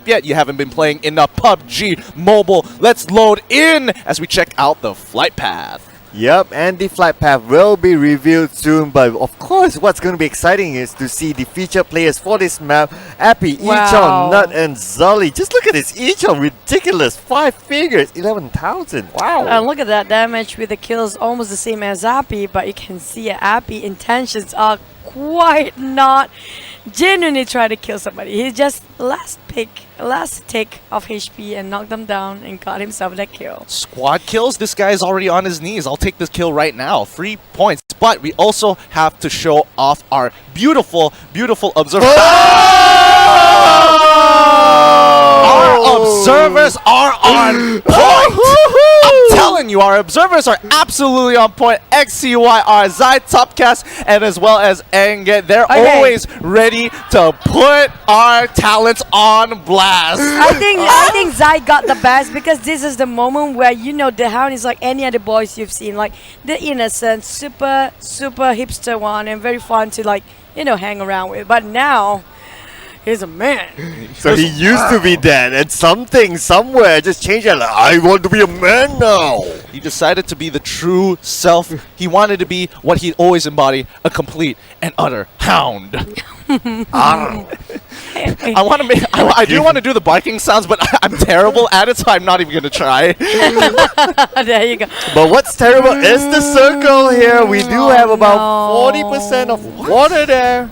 yet, you haven't been playing enough PUBG Mobile. Let's load in as we check out the flight path. Yep, and the flight path will be revealed soon, but of course what's going to be exciting is to see the featured players for this map. Appy, Ichon, Nut and Zully. Just look at this Ichon, ridiculous, 5 figures, 11,000, wow. And look at that damage with the kills almost the same as Appy, but you can see Appy intentions are quite not genuinely trying to kill somebody. He just last tick of HP and knocked them down and got himself that kill. Squad kills? This guy is already on his knees. I'll take this kill right now. 3 points. But we also have to show off our beautiful, beautiful observer. Our observers are on point! I'm telling you, our observers are absolutely on point. XCYR, Zai, Topcast, and as well as Enget. They're always ready to put our talents on blast. I think Zai got the best because this is the moment where the Hound is like any other boys you've seen, like the innocent, super hipster one, and very fun to hang around with. But now he's a man. So he used to be that, and somewhere just changed it. Like, I want to be a man now. He decided to be the true self. He wanted to be what he always embodied, a complete and utter hound. I do want to do the barking sounds, but I'm terrible at it, so I'm not even going to try. There you go. But what's terrible is the circle here. We do have about 40% of water there.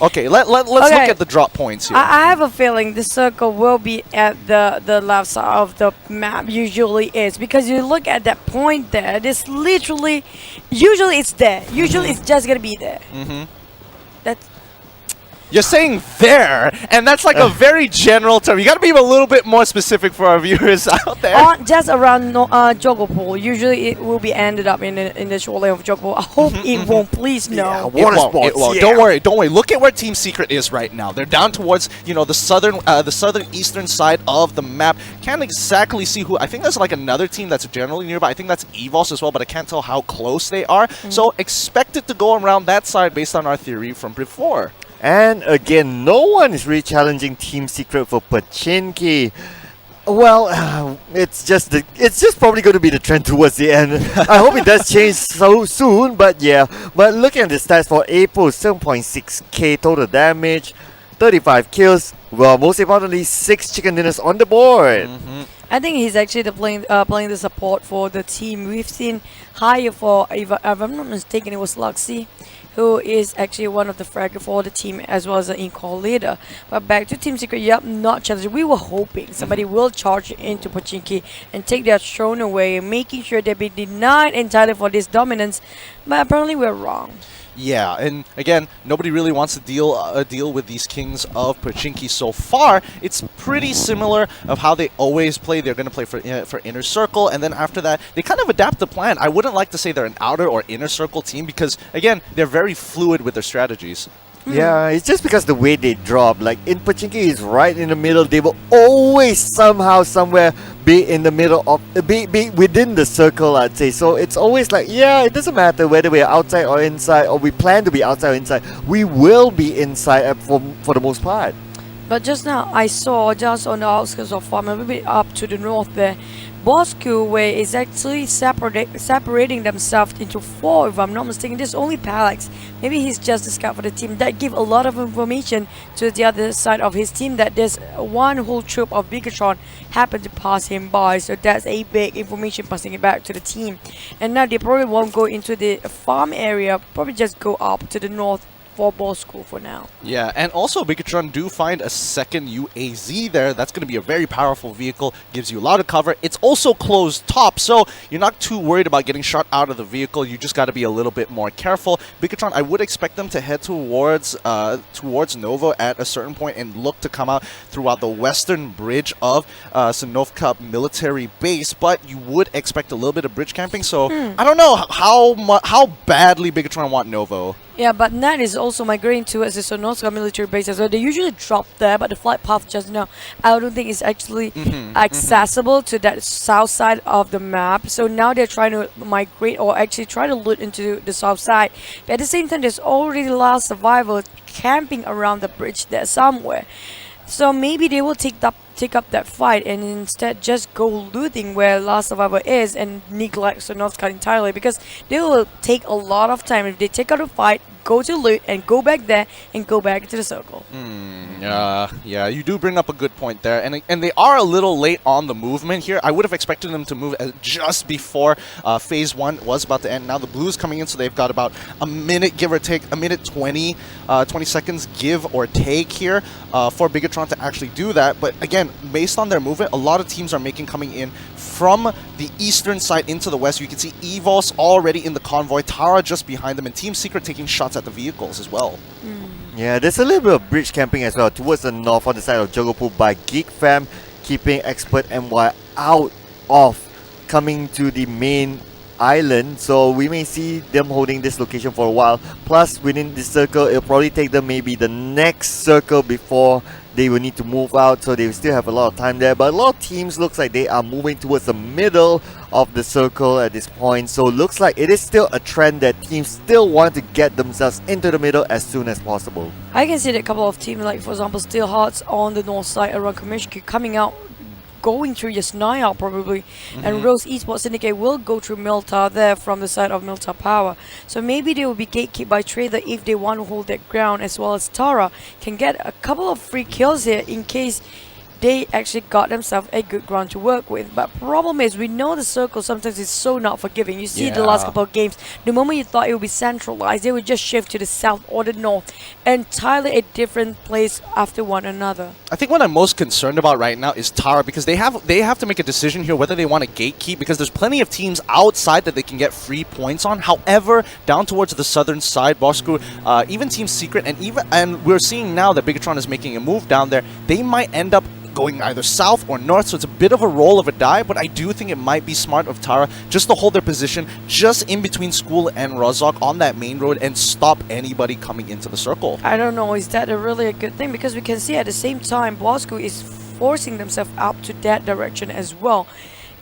Okay, let's look at the drop points here. I have a feeling the circle will be at the left side of the map. Usually is because you look at that point there. This usually it's there. Usually it's just gonna be there. That's. You're saying there, and that's like a very general term. You got to be a little bit more specific for our viewers out there. Just around Jogopol. Usually it will be ended up in the shoreline of Jogopol. I hope it won't. Please no. Yeah, water sports. It won't. Don't worry. Look at where Team Secret is right now. They're down towards the southern eastern side of the map. Can't exactly see who. I think there's like another team that's generally nearby. I think that's EVOS as well, but I can't tell how close they are. So expect it to go around that side based on our theory from before. And again, no one is really challenging Team Secret for Pachinki. Well, it's just probably going to be the trend towards the end. I hope it does change so soon, but yeah. But looking at the stats for Apo, 7.6k total damage, 35 kills. Well, most importantly, 6 chicken dinners on the board. I think he's actually playing the support for the team. We've seen higher for, if I'm not mistaken, it was Luxy, who is actually one of the fragger for the team as well as an in-call leader. But back to Team Secret, not challenging. We were hoping somebody will charge into Pachinki and take their throne away, making sure they be denied entirely for this dominance. But apparently we're wrong. Yeah, and again, nobody really wants to deal with these kings of Pachinki so far. It's pretty similar of how they always play. They're going to play for Inner Circle, and then after that, they kind of adapt the plan. I wouldn't like to say they're an Outer or Inner Circle team because, again, they're very fluid with their strategies. Yeah, it's just because the way they drop. Like in Pachinki is right in the middle. They will always somehow, somewhere be in the middle of be within the circle, I'd say. So it's always like, yeah, it doesn't matter whether we're outside or inside, or we plan to be outside or inside. We will be inside for the most part. But just now I saw just on the outskirts of farm, a little bit up to the north there, Bosskurr way is actually separating themselves into 4, if I'm not mistaken. There's only Palax. Maybe he's just a scout for the team. That give a lot of information to the other side of his team that there's one whole troop of Bigetron happened to pass him by. So that's a big information passing it back to the team. And now they probably won't go into the farm area, probably just go up to the north for Bosskurr for now. Yeah, and also Bigetron do find a second UAZ there. That's going to be a very powerful vehicle, gives you a lot of cover. It's also closed top, so you're not too worried about getting shot out of the vehicle. You just got to be a little bit more careful. Bigetron, I would expect them to head towards Novo at a certain point and look to come out throughout the western bridge of Sinovka military base, but you would expect a little bit of bridge camping, so I don't know how badly Bigetron want Novo. Yeah, but that is also migrating towards the Sonoska military base as well. They usually drop there, but the flight path just now, I don't think it's actually accessible to that south side of the map. So now they're trying to migrate or actually try to loot into the south side. But at the same time, there's already last survivor camping around the bridge there somewhere. So maybe they will take take up that fight and instead just go looting where Last Survivor is and neglect the North Sky entirely, because they will take a lot of time if they take out a fight, go to loot and go back there and go back to the circle. Yeah, you do bring up a good point there, and they are a little late on the movement here. I would have expected them to move just before phase 1 was about to end. Now the blues coming in, so they've got about a minute, give or take, a minute 20 seconds, give or take here for Bigetron to actually do that. But again, based on their movement, a lot of teams are making coming in from the eastern side into the west. You can see EVOS already in the convoy, Tara just behind them, and Team Secret taking shots at the vehicles as well. Yeah, there's a little bit of bridge camping as well towards the north on the side of Jogopool by Geek Fam, keeping Expert NY out of coming to the main island. So we may see them holding this location for a while. Plus, within this circle, it'll probably take them maybe the next circle before they will need to move out, so they will still have a lot of time there. But a lot of teams looks like they are moving towards the middle of the circle at this point, so looks like it is still a trend that teams still want to get themselves into the middle as soon as possible. I can see that a couple of teams, like for example Steel Hearts on the north side around Komishiki, coming out, going through just Nile probably, and Rose Esports Syndicate will go through Milta there from the side of Milta Power. So maybe they will be gatekept by Traitor if they want to hold that ground, as well as Tara can get a couple of free kills here in case they actually got themselves a good ground to work with. But problem is, we know the circle sometimes is so not forgiving. You see the last couple of games, the moment you thought it would be centralized, they would just shift to the south or the north, entirely a different place after one another. I think what I'm most concerned about right now is Tara, because they have to make a decision here whether they want to gatekeep, because there's plenty of teams outside that they can get free points on. However, down towards the southern side, Bosskurr, even Team Secret, and we're seeing now that Bigetron is making a move down there, they might end up going either south or north, so it's a bit of a roll of a die, but I do think it might be smart of Tara just to hold their position just in between School and Rozok on that main road and stop anybody coming into the circle. I don't know, is that really a good thing? Because we can see at the same time Bosskurr is forcing themselves out to that direction as well.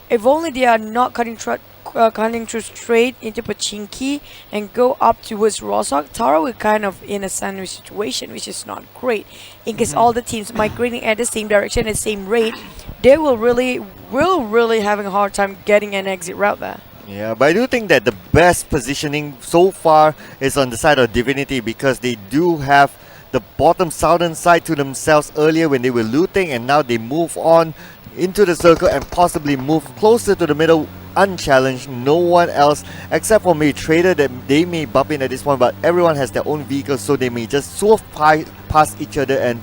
If only they are not cutting through straight into Pachinki and go up towards Rozok, Tara will kind of in a sandwich situation, which is not great. In case all the teams migrating at the same direction at the same rate, they will really having a hard time getting an exit route there. Yeah, but I do think that the best positioning so far is on the side of Divinity, because they do have the bottom southern side to themselves earlier when they were looting, and now they move on into the circle and possibly move closer to the middle unchallenged. No one else except for maybe Traitor that they may bump in at this point, but everyone has their own vehicles, so they may just swerve past each other, and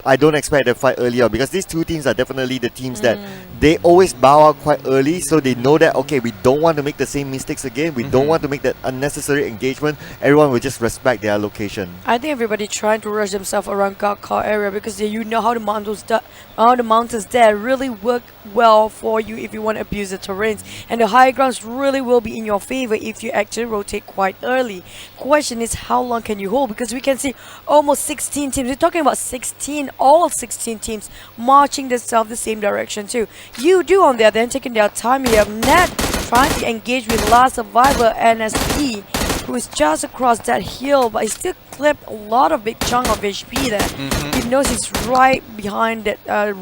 I don't expect a fight earlier, because these two teams are definitely the teams that they always bow out quite early, so they know that, okay, we don't want to make the same mistakes again, we don't want to make that unnecessary engagement. Everyone will just respect their location. I think everybody trying to rush themselves around GANK area, because you know how the mountains there really work well for you if you want to abuse the terrains, and the high grounds really will be in your favor if you actually rotate quite early. Question is, how long can you hold? Because we can see almost 16 teams, we're talking about 16, all 16 teams marching themselves the same direction too. Yoodo on the other hand taking their time. You have Ned trying to engage with Last Survivor NSP, who is just across that hill, but he still clipped a lot of big chunk of HP there. He knows he's right behind that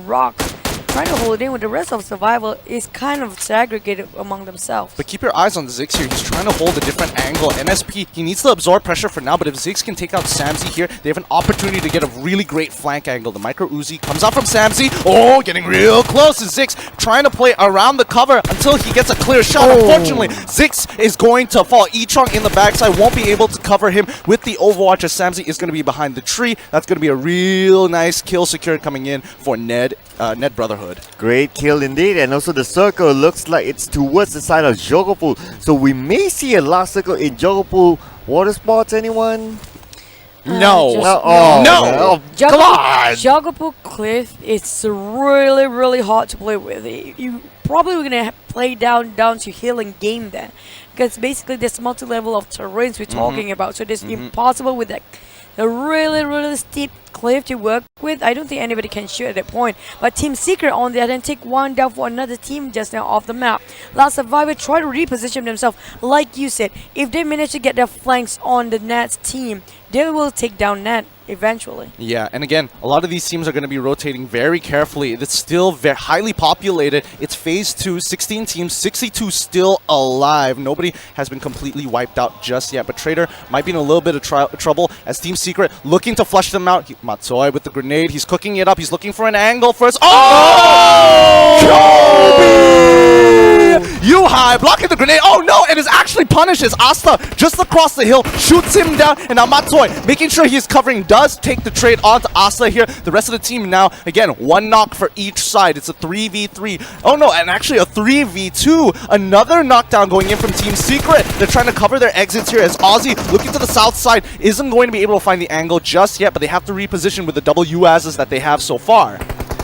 rock, trying to hold it in, with the rest of Survival is kind of segregated among themselves. But keep your eyes on Ziggs here. He's trying to hold a different angle. NSP, he needs to absorb pressure for now, but if Ziggs can take out Samzy here, they have an opportunity to get a really great flank angle. The Micro Uzi comes out from Samzy. Oh, getting real close. Ziggs trying to play around the cover until he gets a clear shot. Unfortunately, Ziggs is going to fall. E-Trunk in the backside won't be able to cover him with the Overwatch, as Samzy is going to be behind the tree. That's going to be a real nice kill secured coming in for Ned Brotherhood. Great kill indeed, and also the circle looks like it's towards the side of Jogopool, so we may see a last circle in Jogopool. Water sports, anyone? No. No. Come on. Jogopool Cliff is really hard to play with. You probably gonna play down to hill and game there, because basically there's multi-level of terrains we're talking about, so it's impossible with that a really steep cliff to work with. I don't think anybody can shoot at that point. But Team Secret on the other hand take one down for another team just now off the map. Last Survivor try to reposition themselves. Like you said, if they manage to get their flanks on the Nats team, they will take down Net eventually. Yeah, and again, a lot of these teams are going to be rotating very carefully. It's still very highly populated. It's phase 2, 16 teams, 62 still alive. Nobody has been completely wiped out just yet, but Traitor might be in a little bit of trouble as Team Secret looking to flush them out. Matsoi with the grenade. He's cooking it up. He's looking for an angle first. Oh! Yuhai blocking the grenade. Oh no! And is actually punishes Asta just across the hill, shoots him down, and now Matsoi making sure he's covering does take the trade onto Asta here. The rest of the team now, again, 1 knock for each side. It's a 3v3. Oh no, and actually a 3v2. Another knockdown going in from Team Secret. They're trying to cover their exits here as Aussie, looking to the south side, isn't going to be able to find the angle just yet, but they have to reposition with the double UASs that they have so far.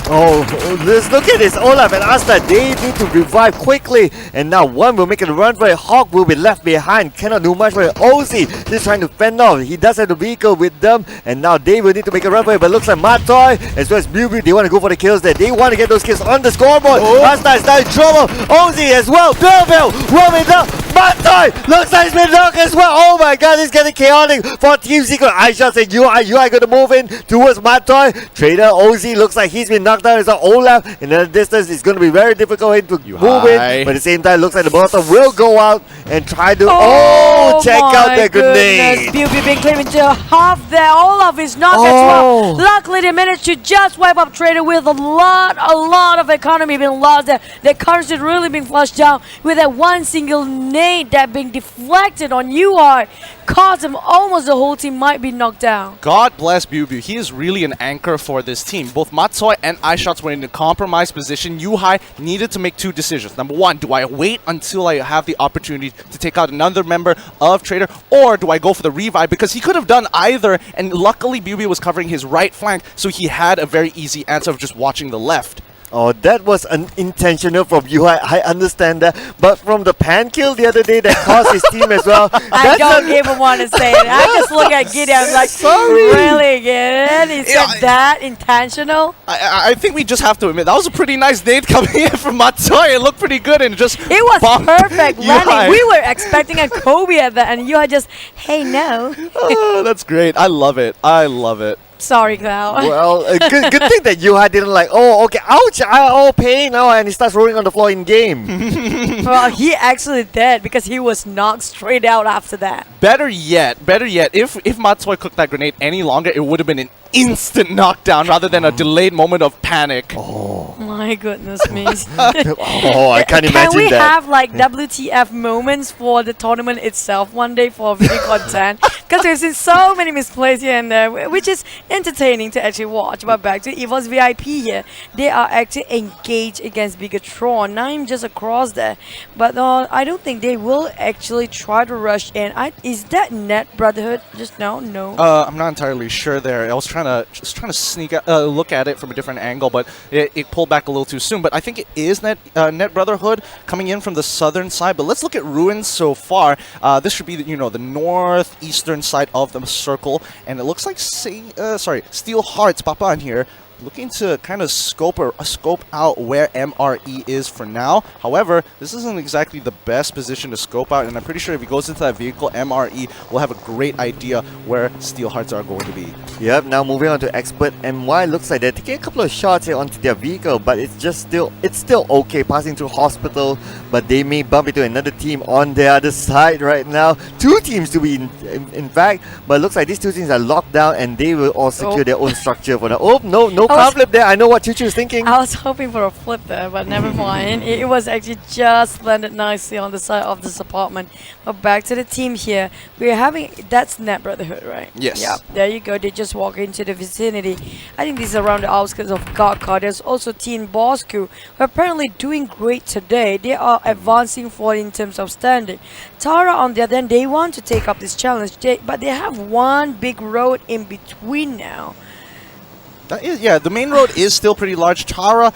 Oh, let's look at this. Olaf and Asta, they need to revive quickly. And now one will make a run for it. Hawk will be left behind. Cannot do much for it. Ozzy just trying to fend off. He does have the vehicle with them. And now they will need to make a run for it. But looks like Matoy as well as Bubu, they want to go for the kills there. They want to get those kills on the scoreboard. Asta is now in trouble. Ozzy as well. Belleville warming up. Matoy looks like he's been knocked as well. Oh my god, it's getting chaotic for Team Secret. Aisha said you are going to move in towards Matoy. Trader Ozzy looks like he's been knocked down as well. Olaf in the distance. It's going to be very difficult to move in. But at the same time, looks like the Molotov will go out and try to check out the grenade. Bubu being claimed into half there. Olaf is knocked as well. Luckily, they managed to just wipe up Trader with a lot of economy being lost there. The currency really being flushed down with that one single nade that being deflected on UI. Caused him almost the whole team might be knocked down. God bless Bubu. He is really an anchor for this team. Both Matsoi and iShots were in a compromised position. Yuhai needed to make 2 decisions. Number 1, do I wait until I have the opportunity to take out another member of Traitor, or do I go for the revive? Because he could have done either, and luckily Bubu was covering his right flank, so he had a very easy answer of just watching the left. Oh, that was unintentional from you. I understand that. But from the pan kill the other day that cost his team as well. I don't even want to say it. I just look at Giddy. I'm like, really, Gideon? Is that intentional? I think we just have to admit, that was a pretty nice nade coming in from Matsoi. It looked pretty good and just it was perfect landing. We were expecting a Kobe at that, and you had just, hey, no. Oh, that's great. I love it. I love it. Sorry, Cloud. Well, good thing that Yuha didn't like, oh, okay, ouch, pain, and he starts rolling on the floor in game. Well, he actually did because he was knocked straight out after that. Better yet, if Matsoi cooked that grenade any longer, it would have been an instant knockdown rather than a delayed moment of panic. Oh my goodness me. I can't imagine that. Can we have like WTF moments for the tournament itself one day for video content? Because we've seen so many misplays here and there, which is entertaining to actually watch. But back to EVOS VIP here. They are actually engaged against Bigetron. I'm just across there. But I don't think they will actually try to rush in. Is that Net Brotherhood just now? No. I'm not entirely sure there. I was trying to sneak look at it from a different angle, but it pulled back a little too soon. But I think it is Net Brotherhood coming in from the southern side. But let's look at Ruins so far. This should be the northeastern side of the circle, and it looks like Steel Hearts Papa in here looking to kind of scope out where MRE is for now. However, this isn't exactly the best position to scope out, and I'm pretty sure if he goes into that vehicle, MRE will have a great idea where Steel Hearts are going to be. Yep, now moving on to XPERT. MY looks like they're taking a couple of shots here onto their vehicle, but it's still okay, passing through hospital, but they may bump into another team on the other side right now. 2 teams to be in fact, but it looks like these 2 teams are locked down and they will all secure their own structure for now. Oh, no flip there. I know what Choo Choo is thinking. I was hoping for a flip there, but never mind. It was actually just landed nicely on the side of this apartment. But back to the team here. We're having, that's Net Brotherhood, right? Yes. Yeah, there you go. They just walk into the vicinity. I think this is around the outskirts of GANK. There's also Team Bosskurr, who are apparently doing great today. They are advancing forward in terms of standing. Tara, on the other hand, they want to take up this challenge, but they have one big road in between now. The main road is still pretty large. Tara,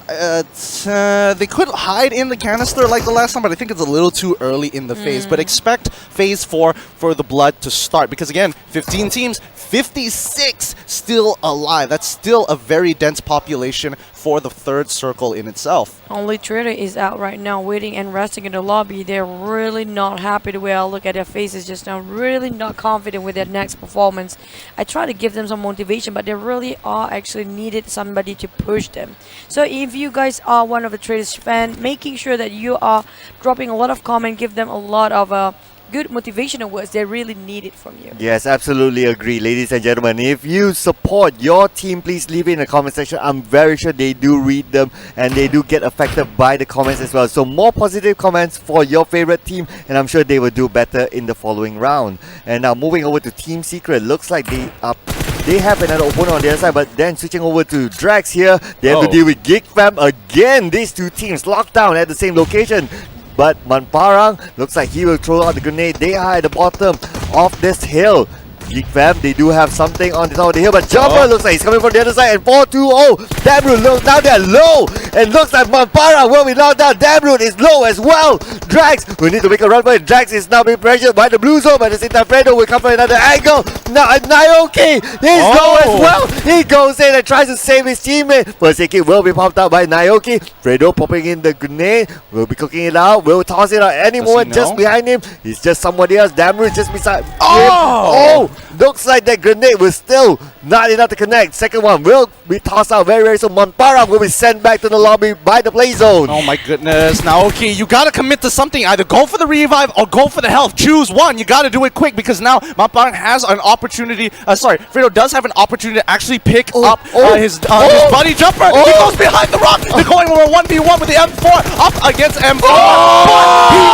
they could hide in the canister like the last time, but I think it's a little too early in the phase. But expect phase 4 for the blood to start, because again, 15 teams, 56 still alive. That's still a very dense population for the third circle in itself. Only Traitor is out right now, waiting and resting in the lobby. They're really not happy the way I look at their faces just now. Really not confident with their next performance. I try to give them some motivation, but they really are actually needed somebody to push them. So if you guys are one of the Traitor's fan, making sure that you are dropping a lot of comment, give them a lot of good motivational words. They really need it from you. Yes, absolutely agree, ladies and gentlemen. If you support your team, please leave it in the comment section. I'm very sure they do read them and they do get affected by the comments as well. So more positive comments for your favorite team, and I'm sure they will do better in the following round. And now moving over to Team Secret, looks like they have another opponent on the other side, but then switching over to Drax here, they have to deal with Geek fam again. These two teams locked down at the same location. But Manparang looks like he will throw out the grenade. They are at the bottom of this hill. Geek fam, they do have something on the top of the hill, but Jumper looks like he's coming from the other side, and 4-2-0. Damroot, now they're low, and looks like Manparang will be knocked down. Damroot is low as well. Drax will need to make a run for it. Drax is now being pressured by the blue zone, but at the same time Fredo will come from another angle. Now Naoki, he's low as well. He goes in and tries to save his teammate. First aid kit will be popped out by Naoki. Fredo popping in the grenade, will be cooking it out, will toss it out any moment just behind him. He's just somebody else. Damroot just beside him. Oh! Looks like that grenade was still not enough to connect. Second one will be tossed out very, very soon. Manparang will be sent back to the lobby by the play zone. Oh my goodness. Now, okay, you gotta commit to something. Either go for the revive or go for the health. Choose one. You gotta do it quick because now Manparang has an opportunity. Fredo does have an opportunity to actually pick up his buddy Jumper. He goes behind the rock. They're going over 1v1 with the M4 up against M4. But he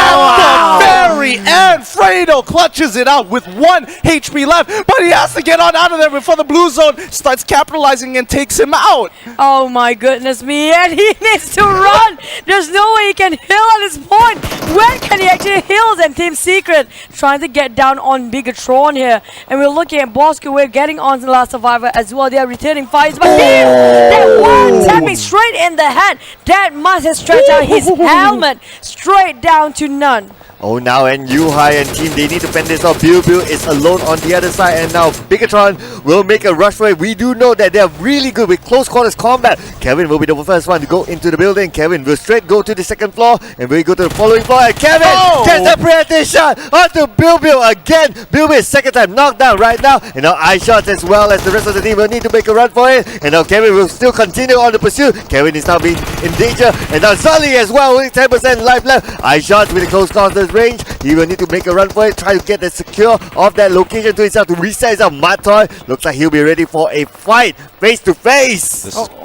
nails it at the very end. Fredo clutches it out with 1 HP left, but he has to get on out of there before the blue zone starts capitalizing and takes him out. Oh my goodness me, and he needs to run. There's no way he can heal at this point. When can he actually heal? And Team Secret trying to get down on Bigetron here, and we're looking at Bosskurr. We're getting on to the last survivor as well. They are returning fires, but here, that one tapping straight in the head. That must have stretched out his helmet straight down to none. Oh, now and Yuhai and team, they need to fend this off. Bill is alone on the other side, and now Bigetron will make a rush for it. We do know that they are really good with close quarters combat. Kevin will be the first one to go into the building. Kevin will straight go to the second floor, and we go to the following floor. And Kevin gets the preemptive shot onto Bill again. Bill is second time knocked down right now, and now iShots as well as the rest of the team will need to make a run for it. And now Kevin will still continue on the pursuit. Kevin is now being in danger, and now Sully as well, only 10% life left. iShots with the close quarters range. He will need to make a run for it, try to get the secure of that location to himself to reset himself. Matoy looks like he'll be ready for a fight face to face.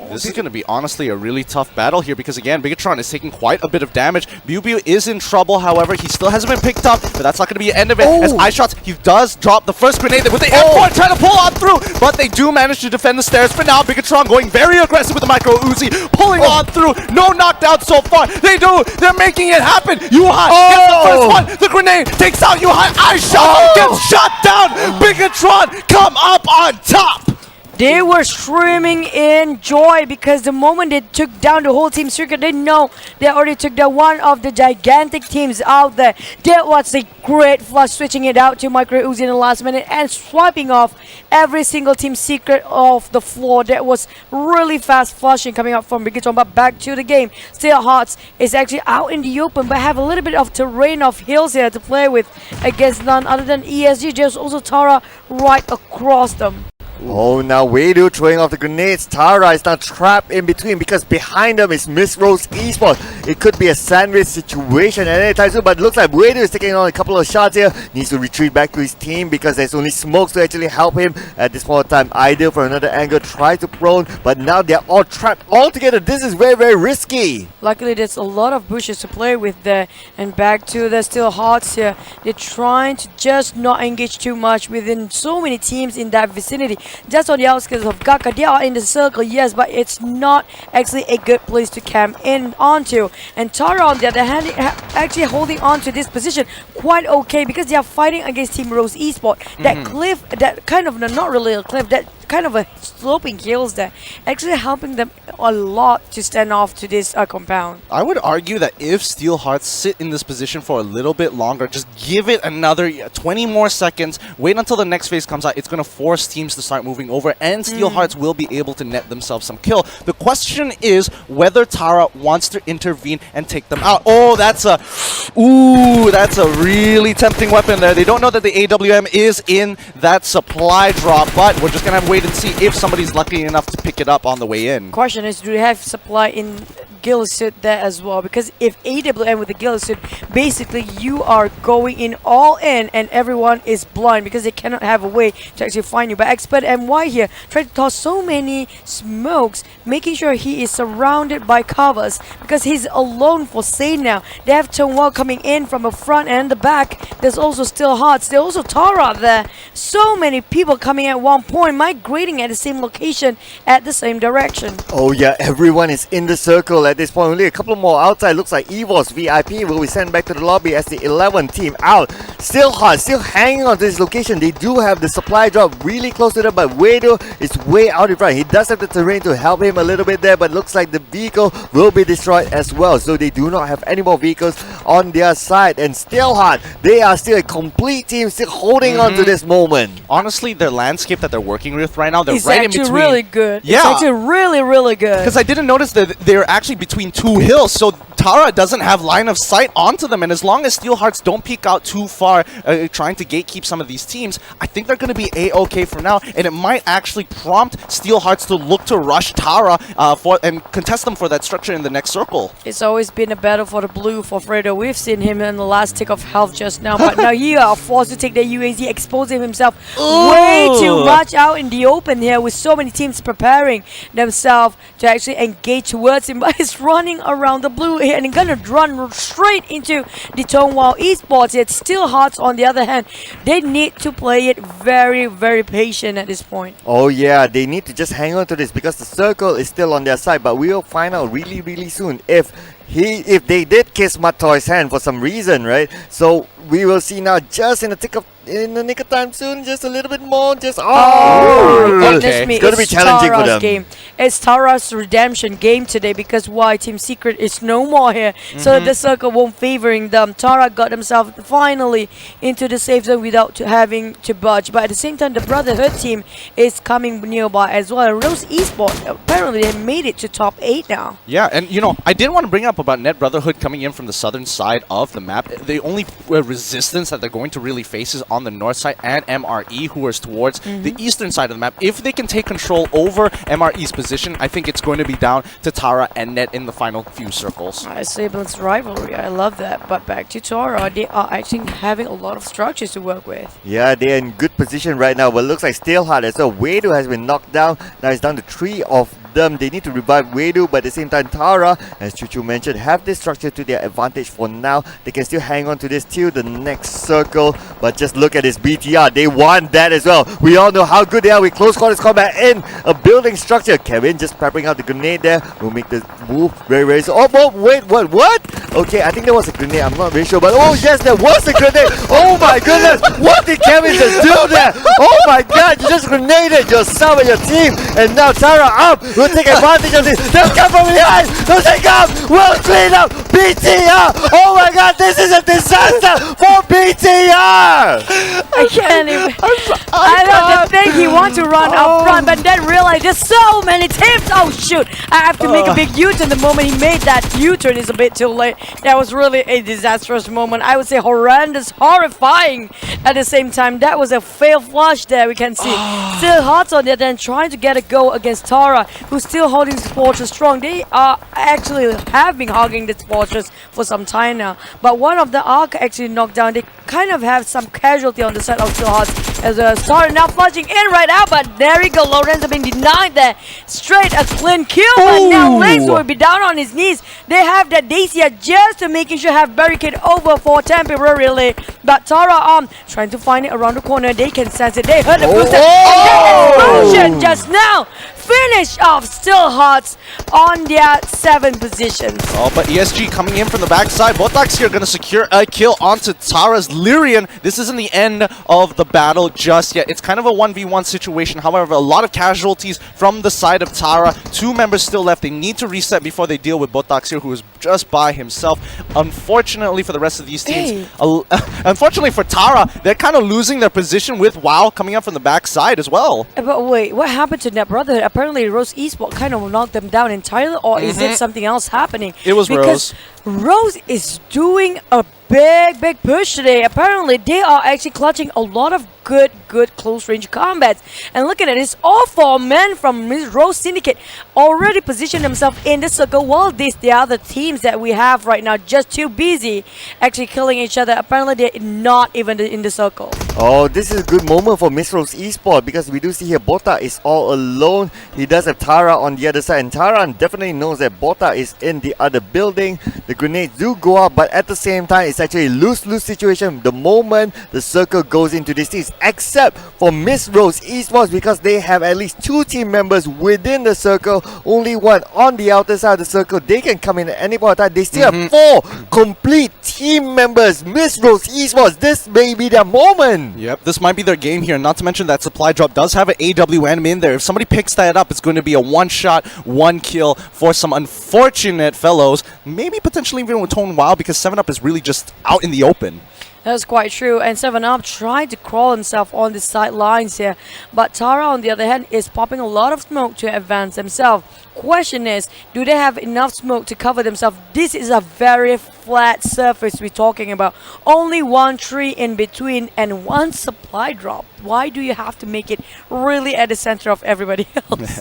This is going to be honestly a really tough battle here because again, Bigetron is taking quite a bit of damage. Biu is in trouble, however, he still hasn't been picked up, but that's not going to be the end of it. As iShots, he does drop the first grenade with the M4 trying to pull on through, but they do manage to defend the stairs for now. Bigetron going very aggressive with the micro Uzi, pulling on through. No knockdown so far. They're making it happen. Yuhai gets the first one. The grenade takes out Yuhai. iShot gets shot down. Bigetron come up on top. They were screaming in joy because the moment they took down the whole Team Secret, they know they already took down one of the gigantic teams out there. That was a great flush, switching it out to Micro Uzi in the last minute and swiping off every single Team Secret off the floor. That was really fast flushing coming up from Bigetron. But back to the game, Steel Hearts is actually out in the open, but have a little bit of terrain of hills here to play with against none other than ESG. There's also Tara right across them. Oh, now Yoodo throwing off the grenades. Tara is now trapped in between because behind them is Miss Rose Esports. It could be a sandwich situation at any time soon, but it looks like Yoodo is taking on a couple of shots here. Needs to retreat back to his team because there's only smokes to actually help him at this point of time. Ideal for another angle, try to prone, but now they're all trapped all together. This is very, very risky. Luckily, there's a lot of bushes to play with there. And back to the Steel Hearts here. They're trying to just not engage too much within so many teams in that vicinity. Just on the outskirts of GANK, they are in the circle, yes, but it's not actually a good place to camp in onto. And Tara, on the other hand, actually holding on to this position quite okay because they are fighting against Team Rose Esport. That cliff, that kind of, not really a cliff, that kind of a sloping hills there, actually helping them a lot to stand off to this compound. I would argue that if Steelhearts sit in this position for a little bit longer, just give it another 20 more seconds, wait until the next phase comes out, it's going to force teams to start moving over, and Steelhearts will be able to net themselves some kill. The question is whether Tara wants to intervene and take them out. Oh, that's a really tempting weapon there. They don't know that the AWM is in that supply drop, but we're just going to have to wait and see if somebody's lucky enough to pick it up on the way in. Question is, do they have supply in Gillisuit there as well? Because if AWM with the Gillisuit, basically you are going in all in and everyone is blind because they cannot have a way to actually find you. But Expert MY here tried to toss so many smokes, making sure he is surrounded by covers because he's alone for Sane now. They have Tonwell coming in from the front and the back. There's also still Hearts. There's also Tara there. So many people coming at one point, migrating at the same location at the same direction. Oh yeah, everyone is in the circle at this point. Only a couple more outside. Looks like EVOS VIP will be sent back to the lobby as the 11th team out. Still hot, still hanging on to this location. They do have the supply drop really close to them, but Yoodo is way out in front. He does have the terrain to help him a little bit there, but looks like the vehicle will be destroyed as well. So they do not have any more vehicles on their side. And still hot, they are still a complete team, still holding on to this moment. Honestly, their landscape that they're working with right now, they're It's right in actually between. really good. Yeah. It's actually really, really good. Because I didn't notice that they're actually between two hills, so Tara doesn't have line of sight onto them, and as long as Steelhearts don't peek out too far, trying to gatekeep some of these teams, I think they're going to be a-okay for now, and it might actually prompt Steelhearts to look to rush Tara and contest them for that structure in the next circle. It's always been a battle for the blue for Fredo. We've seen him in the last tick of health just now, but now he are forced to take the UAZ, exposing himself way too much out in the open here with so many teams preparing themselves to actually engage towards him, but he's running around the blue here and he's gonna run straight into the Tonewall Esports. It's still Hearts on the other hand. They need to play it very, very patient at this point. Oh yeah, they need to just hang on to this because the circle is still on their side, but we will find out really, really soon if they did kiss Matoy's hand for some reason, right? So we will see now just in the nick of time soon, just a little bit more, just Goodness me, it's gonna be challenging for them. Game. It's Tara's redemption game today because why? Team Secret is no more here, so the circle won't favoring them. Tara got themselves finally into the safe zone without having to budge, but at the same time the Brotherhood team is coming nearby as well. Rose Esport, apparently they made it to top 8 now. Yeah, and you know, I did want to bring up about Net Brotherhood coming in from the southern side of the map. The only resistance that they're going to really face is on the north side, and MRE, who is towards the eastern side of the map. If they can take control over MRE's position, I think it's going to be down to Tara and Net in the final few circles. Siblings rivalry, I love that. But back to Tara, they are actually having a lot of structures to work with. Yeah, they're in good position right now, but looks like Steelheart as well. Yoodo has been knocked down. Now it's down to 3 of them. They need to revive Yoodo, but at the same time, Tara, as Chuchu mentioned, have this structure to their advantage for now. They can still hang on to this till the next circle, but just look at this BTR. They won that as well. We all know how good they are with close quarters combat in a building structure. Kevin just prepping out the grenade there. Will make the move very, very soon. Oh, wait, what? Okay, I think there was a grenade. I'm not very sure, but oh yes, there was a grenade. Oh my goodness, what did Kevin just do there? Oh my god, you just grenaded yourself and your team, and now Tara up will take advantage of this. They'll come from behind. They'll take up. We'll clean up. BTR. Oh my god, this is a disaster for BTR. I can't even. I don't think he wants to run up front, but then realize there's so many teams. Oh shoot! I have to make a big U-turn. The moment he made that U-turn is a bit too late. That was really a disastrous moment. I would say horrendous, horrifying. At the same time, that was a fail flush there. We can see still Hearts on there, then trying to get a go against Tara, who's still holding this fortress strong. They are actually have been hogging this fortress for some time now, but one of the arc actually knocked down. They kind of have some casualty on the side of Still Hearts as Tara now flushing in right out, but there we go. Lorenzo being denied there. Straight a clean kill, but now Lace will be down on his knees. They have that Dacia just to making sure have barricade over for temporarily, but Tara trying to find it around the corner. They can sense it. They heard the booster. That explosion just now finish off Still Hearts on their 7th positions. Oh, but ESG coming in from the backside. Botax here going to secure a kill onto Tara's Lyrian. This isn't the end of the battle just yet. It's kind of a 1v1 situation. However, a lot of casualties from the side of Tara. 2 members still left. They need to reset before they deal with Botax here, who is just by himself. Unfortunately for the rest of these teams, unfortunately for Tara, they're kind of losing their position with WoW coming up from the backside as well. But wait, what happened to that Brotherhood? Apparently Rose Esport kind of knocked them down entirely, or is it something else happening? It was because Rose is doing a big push today. Apparently they are actually clutching a lot of good close range combats. And look at it, it's all 4 men from Rose Syndicate already positioned themselves in the circle, while the other teams that we have right now just too busy actually killing each other. Apparently they're not even in the circle. Oh, this is a good moment for Miss Rose Esport, because we do see here Bota is all alone. He does have Tara on the other side, and Tara definitely knows that Bota is in the other building. The grenades do go up, but at the same time it's actually a lose-lose situation the moment the circle goes into this team, except for Miss Rose Esports, because they have at least 2 team members within the circle, only 1 on the outer side of the circle. They can come in at any point in time. They still have 4 complete team members. Miss Rose Esports, this may be their moment. Yep, this might be their game here. Not to mention that supply drop does have an AWM in there. If somebody picks that up, it's going to be a 1-shot, 1 kill for some unfortunate fellows. Maybe potentially even with Tone WoW, because 7up is really just out in the open. That's quite true, and 7up tried to crawl himself on the sidelines here, but Tara on the other hand is popping a lot of smoke to advance themselves. Question is, do they have enough smoke to cover themselves? This is a very flat surface we're talking about. Only 1 tree in between and 1 supply drop. Why do you have to make it really at the center of everybody else?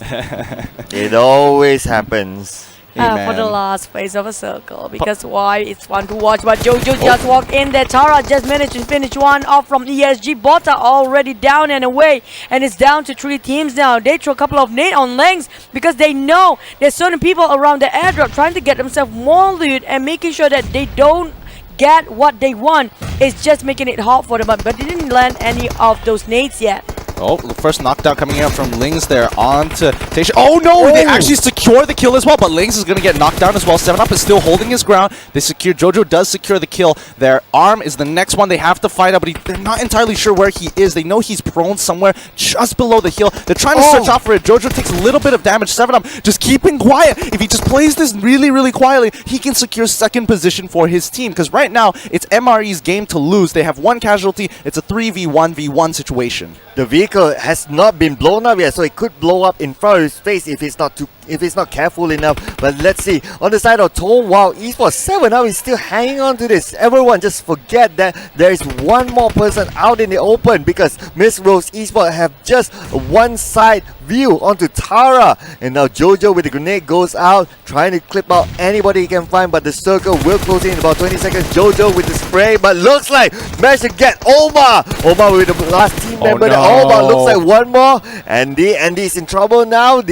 It always happens. For the last phase of a circle, because why, it's fun to watch, but Jojo just walked in there. Tara just managed to finish 1 off from ESG. Bota already down and away, and it's down to 3 teams now. They throw a couple of nades on lanes because they know there's certain people around the airdrop trying to get themselves more loot and making sure that they don't get what they want. It's just making it hard for them, but they didn't land any of those nades yet. Oh, the first knockdown coming out from Lings there onto Taysha. Oh no, they actually secure the kill as well, but Lings is going to get knocked down as well. 7up is still holding his ground. They secure, Jojo does secure the kill. Their arm is the next one they have to find out, but they're not entirely sure where he is. They know he's prone somewhere just below the hill. They're trying to search out for it. Jojo takes a little bit of damage. 7up just keeping quiet. If he just plays this really quietly, he can secure 2nd position for his team, because right now it's MRE's game to lose. They have 1 casualty. It's a 3v1v1 situation. The vehicle has not been blown up yet, so it could blow up in front of his face if it's not careful enough. But let's see. On the side of Tone WoW Esports, 7up is still hanging on to this. Everyone just forget that there is 1 more person out in the open, because Miss Rose Esports have just a 1-side view onto Tara. And now Jojo with the grenade goes out, trying to clip out anybody he can find, but the circle will close in about 20 seconds. Jojo with the spray, but looks like managed to get Omar. Omar with the last team member. No. Omar looks like 1 more. Andy's in trouble now.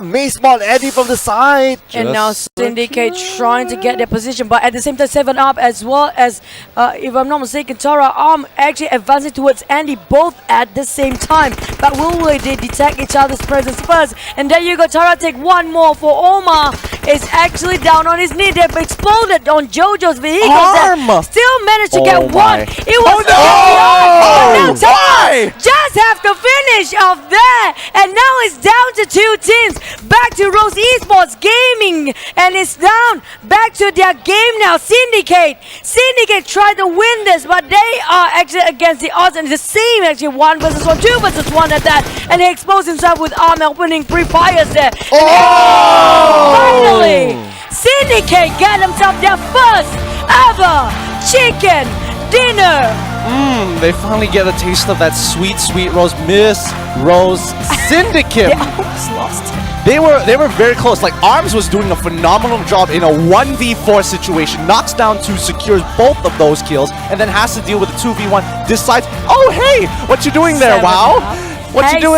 Mace Mod Eddie from the side. And now Syndicate trying to get their position, but at the same time 7up as well as, if I'm not mistaken, Tara actually advancing towards Andy, both at the same time. But will they detect each other's presence first? And there you go, Tara take 1 more for Omar. Is actually down on his knee. They've exploded on Jojo's vehicle. Still managed to get 1. It was now Tara just have to finish off there. And now it's down to 2 teams. Back to Rose Esports Gaming, and it's down back to their game now. Syndicate tried to win this, but they are actually against the odds, and it's the same actually 1 versus 1, 2 versus 1 at that, and he exposed himself with arm opening 3 fires there. Finally, Syndicate got themselves their first ever chicken dinner. They finally get a taste of that sweet Rose. Miss Rose Syndicate. They almost lost it. They were very close. Like, Arms was doing a phenomenal job in a 1v4 situation. Knocks down 2, secures both of those kills, and then has to deal with a 2v1. Decides, oh hey, what you doing there, WoW? What you doing